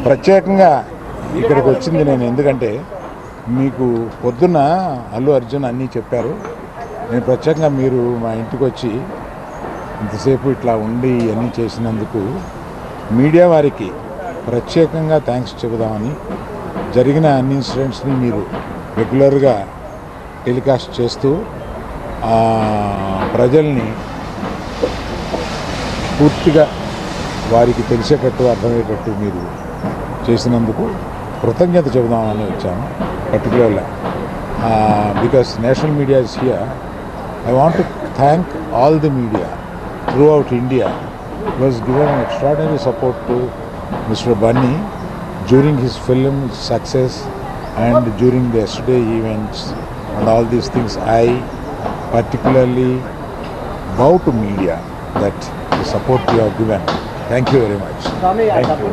ప్రత్యేకంగా ఇక్కడికి వచ్చింది నేను ఎందుకంటే మీకు పొద్దున్న అల్లు అర్జున్ అన్నీ చెప్పారు. నేను ప్రత్యేకంగా మీరు మా ఇంటికి వచ్చి ఇంతసేపు ఇట్లా ఉండి అన్నీ చేసినందుకు మీడియా వారికి ప్రత్యేకంగా థ్యాంక్స్ చెబుదామని, జరిగిన అన్ని ఇన్సిడెంట్స్ని మీరు రెగ్యులర్గా టెలికాస్ట్ చేస్తూ ప్రజల్ని పూర్తిగా వారికి తెలిసేటట్టు అర్థమయ్యేటట్టు మీరు చేసినందుకు కృతజ్ఞత చెబుదామని వచ్చాను. పర్టికులర్గా because national media is here. I want to thank all the media throughout India. It was given extraordinary support to Mr. Bunny during his film success and during the yesterday events and all these things. I particularly bow to media that the support you have given. Thank you very much. Thank you.